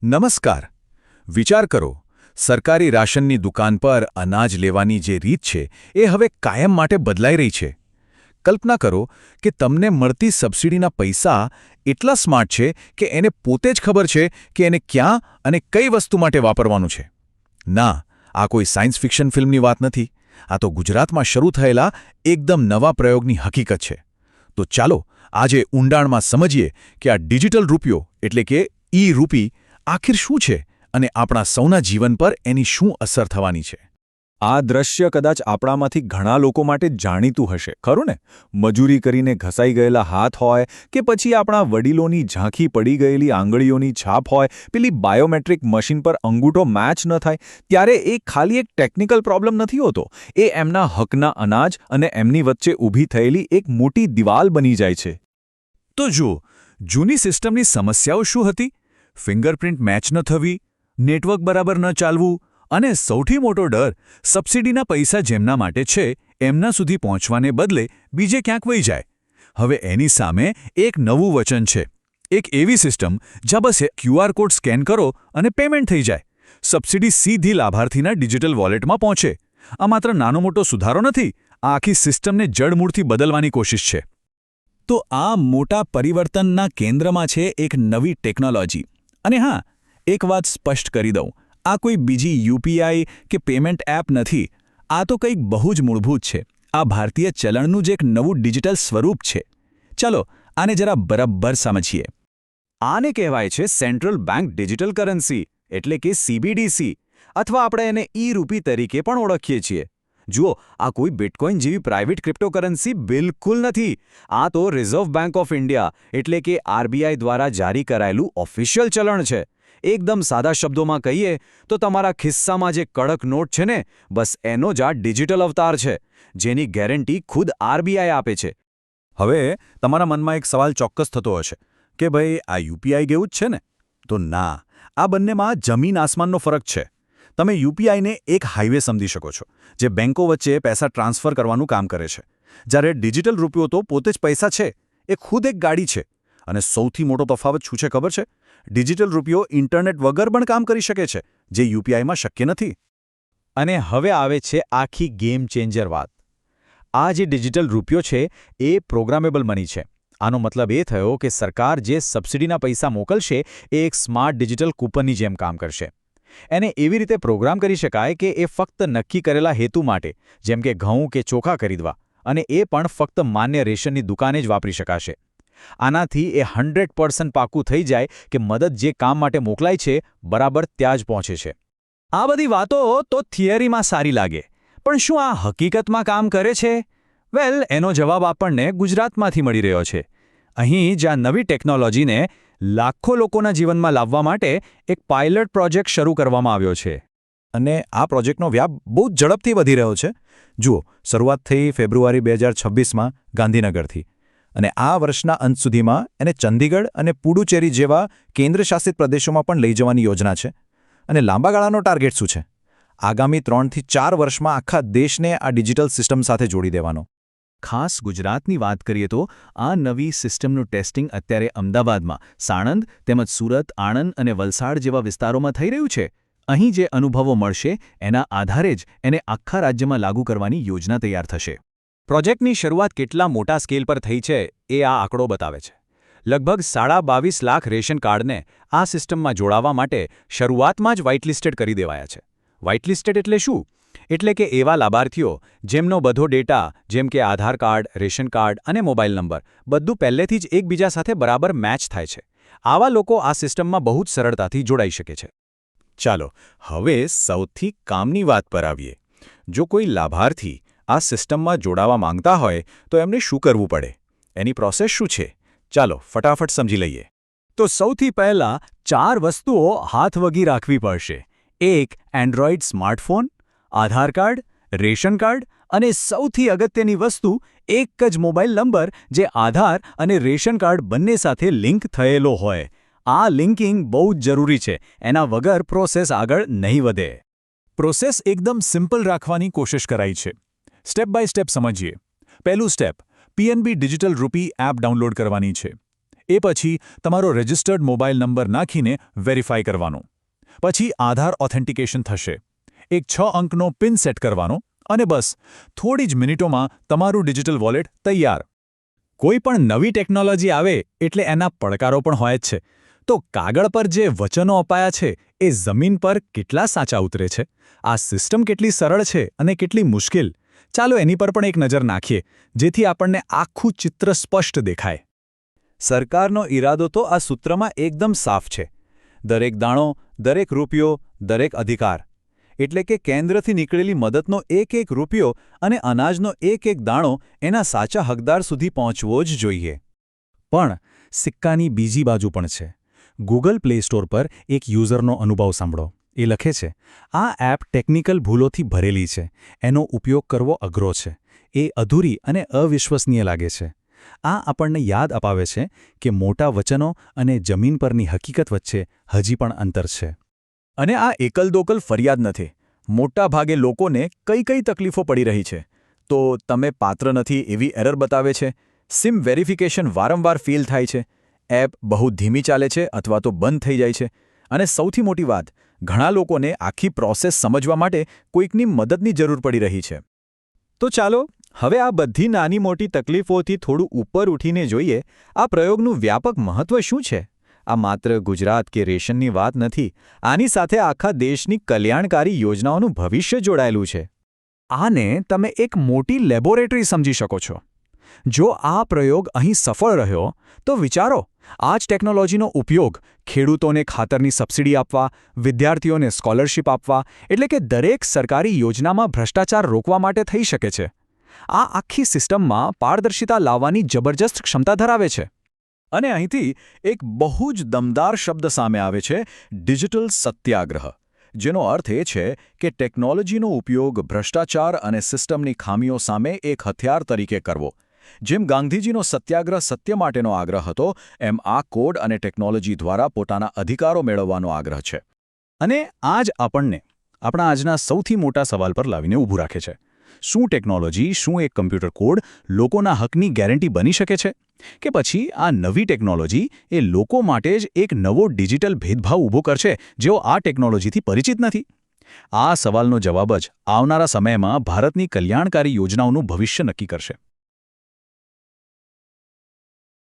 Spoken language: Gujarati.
નમસ્કાર. વિચાર કરો, સરકારી રાશનની દુકાન પર અનાજ લેવાની જે રીત છે એ હવે કાયમ માટે બદલાઈ રહી છે. કલ્પના કરો કે તમને મળતી સબસિડીના પૈસા એટલા સ્માર્ટ છે કે એને પોતે જ ખબર છે કે એને ક્યાં અને કઈ વસ્તુ માટે વાપરવાનું છે. ના, આ કોઈ સાયન્સ ફિક્શન ફિલ્મની વાત નથી. આ તો ગુજરાતમાં શરૂ થયેલા એકદમ નવા પ્રયોગની હકીકત છે. તો ચાલો આજે ઊંડાણમાં સમજીએ કે આ ડિજિટલ રૂપિયો એટલે કે ઈ-રૂપી આખિર શું છે અને આપણા સૌના જીવન પર એની શું અસર થવાની છે. આ દ્રશ્ય કદાચ આપણામાંથી ઘણા લોકો માટે જાણીતું હશે, ખરું ને? મજૂરી કરીને ઘસાઈ ગયેલા હાથ હોય કે પછી આપણા વડીલોની ઝાંખી પડી ગયેલી આંગળીઓની છાપ હોય, પેલી બાયોમેટ્રિક મશીન પર અંગૂઠો મેચ ન થાય, ત્યારે એ ખાલી એક ટેકનિકલ પ્રોબ્લેમ નથી હોતો. એ એમના હકના અનાજ અને એમની વચ્ચે ઊભી થયેલી એક મોટી દિવાલ બની જાય છે. તો જુઓ, જૂની સિસ્ટમની સમસ્યાઓ શું હતી? ફિંગરપ્રિન્ટ મેચ ન થવી, નેટવર્ક બરાબર ન ચાલવું અને સૌથી મોટો ડર, સબસિડીના પૈસા જેમના માટે છે એમના સુધી પહોંચવાને બદલે બીજે ક્યાંક વહી જાય. હવે એની સામે એક નવું વચન છે, એક એવી સિસ્ટમ જ્યાં બસ QR કોડ સ્કેન કરો અને પેમેન્ટ થઈ જાય. સબસિડી સીધી લાભાર્થીના ડિજિટલ વોલેટમાં પહોંચે. આ માત્ર નાનો મોટો સુધારો નથી, આ આખી સિસ્ટમને જડમૂળથી બદલવાની કોશિશ છે. તો આ મોટા પરિવર્તનના કેન્દ્રમાં છે એક નવી ટેકનોલોજી. અને હા, એક વાત સ્પષ્ટ કરી દઉં, આ કોઈ બીજી યુપીઆઈ કે પેમેન્ટ એપ નથી. આ તો કંઈક બહુ જ મૂળભૂત છે. આ ભારતીય ચલણનું જ એક નવું ડિજિટલ સ્વરૂપ છે. ચાલો આને જરા બરાબર સમજીએ. આને કહેવાય છે સેન્ટ્રલ બેંક ડિજિટલ કરન્સી, એટલે કે CBDC, અથવા આપણે એને ઈ-રૂપી તરીકે પણ ઓળખીએ છીએ. જુઓ, આ કોઈ બિટકોઇન જેવી પ્રાઇવેટ ક્રિપ્ટોકરન્સી બિલકુલ નથી. આ તો રિઝર્વ બેંક ઓફ ઇન્ડિયા એટલે કે RBI દ્વારા જારી કરાયેલું ઓફિશિયલ ચલણ છે. એકદમ સાદા શબ્દોમાં કહીએ તો તમારા ખિસ્સામાં જે કડક નોટ છે ને, બસ એનો જ આ ડિજિટલ અવતાર છે, જેની ગેરંટી ખુદ RBI આપે છે. હવે તમારા મનમાં એક સવાલ ચોક્કસ થતો હશે કે ભાઈ, આ યુપીઆઈ જેવું જ છે ને? તો ના, આ બંનેમાં જમીન આસમાનનો ફરક છે. તમે યુપીઆઈને એક હાઈવે સમજી શકો છો, જે બેંકો વચ્ચે પૈસા ટ્રાન્સફર કરવાનું કામ કરે છે. જ્યારે ડિજિટલ રૂપિયો તો પોતે જ પૈસા છે, એ ખુદ એક ગાડી છે. અને સૌથી મોટો તફાવત શું છે ખબર છે? ડિજિટલ રૂપિયો ઇન્ટરનેટ વગર પણ કામ કરી શકે છે, જે યુપીઆઈમાં શક્ય નથી. અને હવે આવે છે આખી ગેમ ચેન્જર વાત. આ જે ડિજિટલ રૂપિયો છે એ પ્રોગ્રામેબલ મની છે. આનો મતલબ એ થયો કે સરકાર જે સબસિડીના પૈસા મોકલશે એ એક સ્માર્ટ ડિજિટલ કૂપનની જેમ કામ કરશે. એને એવી રીતે પ્રોગ્રામ કરી શકાય કે એ ફક્ત નક્કી કરેલા હેતુ માટે, જેમ કે ઘઉં કે ચોખા ખરીદવા, અને એ પણ ફક્ત માન્ય રેશનની દુકાને જ વાપરી શકાશે. આનાથી એ 100% પાકું થઈ જાય કે મદદ જે કામ માટે મોકલાય છે બરાબર ત્યાં જ પહોંચે છે. આ બધી વાતો તો થિયરીમાં સારી લાગે, પણ શું આ હકીકતમાં કામ કરે છે? વેલ, એનો જવાબ આપણને ગુજરાતમાંથી મળી રહ્યો છે. અહીં જ્યાં નવી ટેકનોલોજીને લાખો લોકોના જીવનમાં લાવવા માટે એક પાયલટ પ્રોજેક્ટ શરૂ કરવામાં આવ્યો છે. અને આ પ્રોજેક્ટનો વ્યાપ બહુ ઝડપથી વધી રહ્યો છે. જુઓ, શરૂઆત થઈ ફેબ્રુઆરી 2026માં ગાંધીનગરથી, અને આ વર્ષના અંત સુધીમાં એને ચંદીગઢ અને પુડુચેરી જેવા કેન્દ્રશાસિત પ્રદેશોમાં પણ લઈ જવાની યોજના છે. અને લાંબા ગાળાનો ટાર્ગેટ શું છે? આગામી 3 થી 4 વર્ષમાં આખા દેશને આ ડિજિટલ સિસ્ટમ સાથે જોડી દેવાનો. ખાસ ગુજરાતની વાત કરીએ તો આ નવી સિસ્ટમનું ટેસ્ટિંગ અત્યારે અમદાવાદમાં, સાણંદ તેમજ સુરત, આણંદ અને વલસાડ જેવા વિસ્તારોમાં થઈ રહ્યું છે. અહીં જે અનુભવો મળશે એના આધારે જ એને આખા રાજ્યમાં લાગુ કરવાની યોજના તૈયાર થશે. પ્રોજેક્ટની શરૂઆત કેટલા મોટા સ્કેલ પર થઈ છે એ આ આંકડો બતાવે છે. લગભગ 22.5 લાખ રેશન કાર્ડને આ સિસ્ટમમાં જોડાવા માટે શરૂઆતમાં જ વ્હાઇટલિસ્ટેડ કરી દેવાયા છે. વ્હાઇટલિસ્ટેડ એટલે શું? એટલે કે એવા લાભાર્થીઓ જેમનો બધો ડેટા, જેમ કે આધાર કાર્ડ, રેશન કાર્ડ અને મોબાઈલ નંબર, બધું પહેલેથી જ એકબીજા સાથે બરાબર મેચ થાય છે. આવા લોકો આ સિસ્ટમમાં બહુ જ સરળતાથી જોડાઈ શકે છે. ચાલો હવે સૌથી કામની વાત પર આવીએ. જો કોઈ લાભાર્થી આ સિસ્ટમમાં જોડાવા માંગતા હોય તો એમને શું કરવું પડે? એની પ્રોસેસ શું છે? ચાલો ફટાફટ સમજી લઈએ. તો સૌથી પહેલાં 4 વસ્તુઓ હાથવગી રાખવી પડશે. 1. એન્ડ્રોઇડ સ્માર્ટફોન, આધાર કાર્ડ, રેશન કાર્ડ અને સૌથી અગત્યની વસ્તુ, એક જ મોબાઈલ નંબર જે આધાર અને રેશન કાર્ડ બંને સાથે લિંક થયેલો હોય. આ લિંકિંગ બહુ જ જરૂરી છે. એના વગર પ્રોસેસ આગળ નહીં વધે. પ્રોસેસ એકદમ સિમ્પલ રાખવાની કોશિશ કરાઈ છે. સ્ટેપ બાય સ્ટેપ સમજીએ. પહેલું સ્ટેપ, PNB ડિજિટલ રૂપી એપ ડાઉનલોડ કરવાની છે. એ પછી તમારો રજિસ્ટર્ડ મોબાઈલ નંબર નાખીને વેરીફાઈ કરવાનું. પછી આધાર ઓથેન્ટિકેશન થશે. એક 6 અંકનો પિન સેટ કરવાનો અને બસ થોડી જ મિનિટોમાં તમારું ડિજિટલ વોલેટ તૈયાર. કોઈ પણ નવી ટેકનોલોજી આવે એટલે એના પડકારો પણ હોય જ છે. તો કાગળ પર જે વચનો અપાયા છે એ જમીન પર કેટલા સાચા ઉતરે છે? આ સિસ્ટમ કેટલી સરળ છે અને કેટલી મુશ્કેલ? ચાલો એની પર પણ એક નજર નાખીએ, જેથી આપણને આખું ચિત્ર સ્પષ્ટ દેખાય. સરકારનો ઈરાદો તો આ સૂત્રમાં એકદમ સાફ છે. દરેક દાણો, દરેક રૂપિયો, દરેક અધિકાર. એટલે કે કેન્દ્રથી નીકળેલી મદદનો એક એક રૂપિયો અને અનાજનો એક એક દાણો એના સાચા હકદાર સુધી પહોંચવો જ જોઈએ. પણ સિક્કાની બીજી બાજુ પણ છે. ગૂગલ પ્લે સ્ટોર પર એક યુઝરનો અનુભવ સાંભળો. એ લખે છે, આ એપ ટેકનિકલ ભૂલોથી ભરેલી છે. એનો ઉપયોગ કરવો અઘરો છે. એ અધૂરી અને અવિશ્વસનીય લાગે છે. આ આપણને યાદ અપાવે છે કે મોટા વચનો અને જમીન પરની હકીકત વચ્ચે હજી પણ અંતર છે. અને આ એકલદોકલ ફરિયાદ નથી. મોટા ભાગે લોકોને કઈ કઈ તકલીફો પડી રહી છે. તો તમે પાત્ર નથી એવી એરર બતાવે છે. સિમ વેરિફિકેશન વારંવાર ફેલ થાય છે. એપ બહુ ધીમી ચાલે છે અથવા તો બંધ થઈ જાય છે. અને સૌથી મોટી વાત, ઘણા લોકોને આખી પ્રોસેસ સમજવા માટે કોઈકની મદદની જરૂર પડી રહી છે. તો ચાલો હવે આ બધી નાની મોટી તકલીફોથી થોડું ઉપર ઉઠીને જોઈએ આ પ્રયોગનું વ્યાપક મહત્વ શું છે. આ માત્ર ગુજરાત કે રેશનની વાત નથી. આની સાથે આખા દેશની કલ્યાણકારી યોજનાઓનું ભવિષ્ય જોડાયેલું છે. આને તમે એક મોટી લેબોરેટરી સમજી શકો છો. જો આ પ્રયોગ અહીં સફળ રહ્યો તો વિચારો, આ જ ટેકનોલોજીનો ઉપયોગ ખેડૂતોને ખાતરની સબસિડી આપવા, વિદ્યાર્થીઓને સ્કોલરશિપ આપવા, એટલે કે દરેક સરકારી યોજનામાં ભ્રષ્ટાચાર રોકવા માટે થઈ શકે છે. આ આખી સિસ્ટમમાં પારદર્શિતા લાવવાની જબરજસ્ત ક્ષમતા ધરાવે છે. અને અહીંથી એક બહુ જ દમદાર શબ્દ સામે આવે છે, ડિજિટલ સત્યાગ્રહ. જેનો અર્થ એ છે કે ટેકનોલોજીનો ઉપયોગ ભ્રષ્ટાચાર અને સિસ્ટમની ખામીઓ સામે એક હથિયાર તરીકે કરવો. જેમ ગાંધીજીનો સત્યાગ્રહ સત્ય માટેનો આગ્રહ હતો, એમ આ કોડ અને ટેકનોલોજી દ્વારા પોતાના અધિકારો મેળવવાનો આગ્રહ છે. અને આ જ આપણને આપણા આજના સૌથી મોટા સવાલ પર લાવીને ઊભું રાખે છે. શું ટેકનોલોજી, શું એક કમ્પ્યુટર કોડ લોકોના હકની ગેરંટી બની શકે છે? કે પછી આ નવી ટેકનોલોજી એ લોકો માટે જ એક નવો ડિજિટલ ભેદભાવ ઊભો કરશે, જેઓ આ ટેકનોલોજીથી પરિચિત નથી? આ સવાલનો જવાબ જ આવનારા સમયમાં ભારતની કલ્યાણકારી યોજનાઓનું ભવિષ્ય નક્કી કરશે.